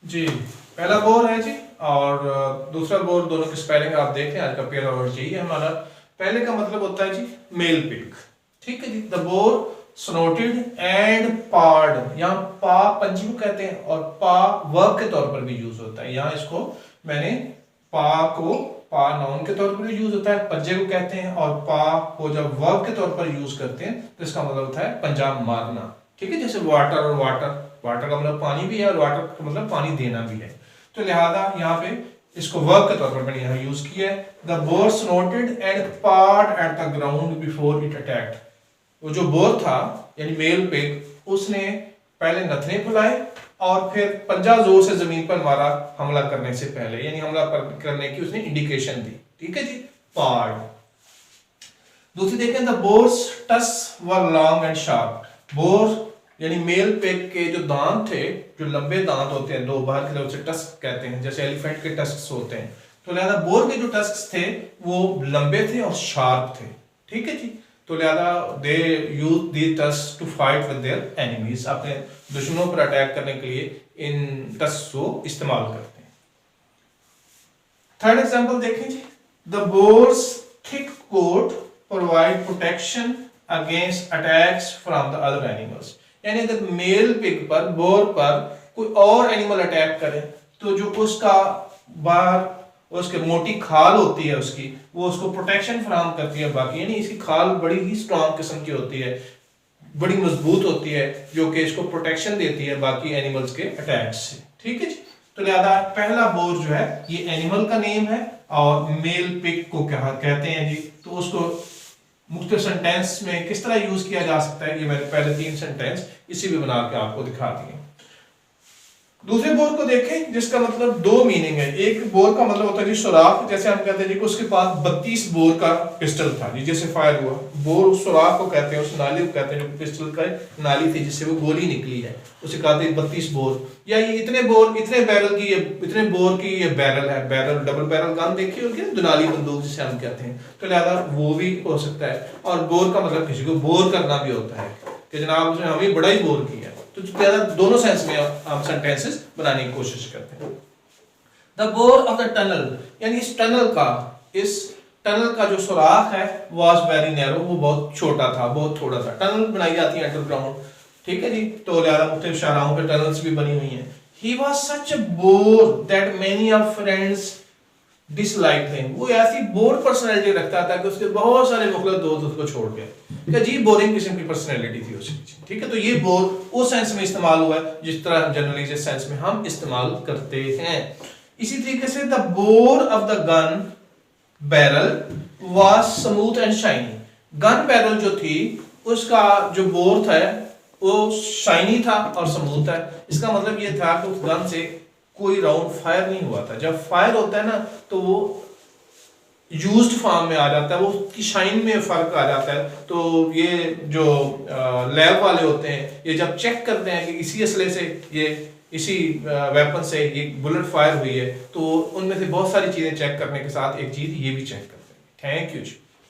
जी, पहला बोर है जी और दूसरा बोर, दोनों की स्पेलिंग आप देखें। आज का पहला वर्ड यही है हमारा। पहले का मतलब होता है जी मेल पिग, ठीक है जी। द बोर स्नोटेड एंड पार्ड, यहाँ पा पंजी को कहते हैं और पा वर्ब के तौर पर भी यूज होता है। यहाँ इसको मैंने पा नाउन के तौर पर भी यूज होता है, पंजे को कहते हैं, और पा को जब वर्ब के तौर पर यूज करते हैं तो इसका मतलब होता है पंजा मारना, ठीक है। जैसे वाटर और वाटर का मतलब पानी भी है और वाटर का मतलब पानी देना भी है। तो लिहाजा यहाँ पे इसको वर्ब के तौर पर मैंने यहाँ यूज किया है। The boar snorted and pawed at the ground before it attacked. वो जो बोर था यानी मेल पिग, उसने पहले नथने फुलाए और फिर पंजा जोर से जमीन पर मारा हमला करने से पहले, यानी हमला करने की उसने इंडिकेशन दी, ठीक है जी। पार्ड। दूसरी देखें, the boar's tusk were long and sharp. Boar यानी मेल पिग के जो दांत थे, जो लंबे दांत होते हैं, दो बाहर की तरफ से टस्क कहते हैं, जैसे एलिफेंट के टस्क होते हैं। तो लिहाजा बोर के जो टस्क थे वो लंबे थे और शार्प थे, ठीक है जी। तो लिहाजा they use the tusk to fight with their enemies, अपने दुश्मनों पर अटैक करने के लिए इन टस्क को इस्तेमाल करते हैं। थर्ड एग्जांपल देखें जी, the boar's thick coat provide protection against attacks from the other animals. यानी अगर मेल पिग पर, बोर पर कोई और एनिमल अटैक करे तो जो उसका बाहर उसके मोटी खाल होती है उसकी, वो उसको प्रोटेक्शन फराहम करती है बाकी, यानी इसकी खाल बड़ी ही स्ट्रॉन्ग किस्म की होती है, बड़ी मजबूत होती है, जो कि इसको प्रोटेक्शन देती है बाकी एनिमल्स के अटैक से, ठीक है जी। तो लिहाजा पहला बोर जो है ये एनिमल का नेम है और मेल पिग को क्या कहते हैं जी। तो उसको मुख्तलिफ सेंटेंस में किस तरह यूज किया जा सकता है, ये मैंने पहले 3 सेंटेंस इसी में बना के आपको दिखा दिए। दूसरे बोर को देखें जिसका मतलब 2 मीनिंग है। एक बोर का मतलब होता है जी सुराख, जैसे हम कहते हैं जी कि उसके पास 32 बोर का पिस्टल था जी, जैसे फायर हुआ। बोर उस सुराख को कहते हैं, उस नाली को कहते हैं जो पिस्टल का नाली थी जिससे वो गोली निकली है, उसे कहते हैं 32 बोर। या ये इतने बोर, इतने बैरल की, ये इतने बोर की ये बैरल है। बैरल डबल बैरल गन देखी होगी, दुनाली बंदूक जिसे हम कहते हैं। तो लिहाजा वो भी हो सकता है। और बोर का मतलब किसी को बोर करना भी होता है कि जनाब उसने हमें बड़ा ही बोर किया। तो दोनों सेंस में हम सेंटेंसेस बनाने की कोशिश करते हैं। The bore of the tunnel, यानी इस टनल का जो सुराख है वाज वेरी नैरो, वो बहुत छोटा था, बहुत थोड़ा था। टनल बनाई जाती है अंडरग्राउंड, ठीक है जी। तो लिहाजा मुख्तलिफ शाहराहों पे टनल्स भी बनी हुई हैं। He was such a bore that many of friends dislike him. वो ऐसी बोर पर्सनैलिटी रखता था कि उसके बहुत सारे मुखलिस दोस्त उसको छोड़ गए। अजीब बोरिंग किस्म की पर्सनैलिटी थी उसकी, ठीक है। तो ये बोर उस सेंस में इस्तेमाल हुआ है जिस तरह जनरली जिस सेंस में हम इस्तेमाल करते हैं। इसी तरीके से the bore of the gun barrel was smooth and shiny. Gun barrel जो थी उसका जो बोर था वो शाइनी था और स्मूथ है। इसका मतलब ये था कि उस गन से कोई राउंड फायर नहीं हुआ था। जब फायर होता है ना तो वो यूज्ड फॉर्म में आ जाता है, वो उसकी शाइन में फर्क आ जाता है। तो ये जो लैब वाले होते हैं ये जब चेक करते हैं कि इसी असले से ये इसी वेपन से ये बुलेट फायर हुई है, तो उनमें से बहुत सारी चीजें चेक करने के साथ एक चीज ये भी चेक करते हैं। Thank you.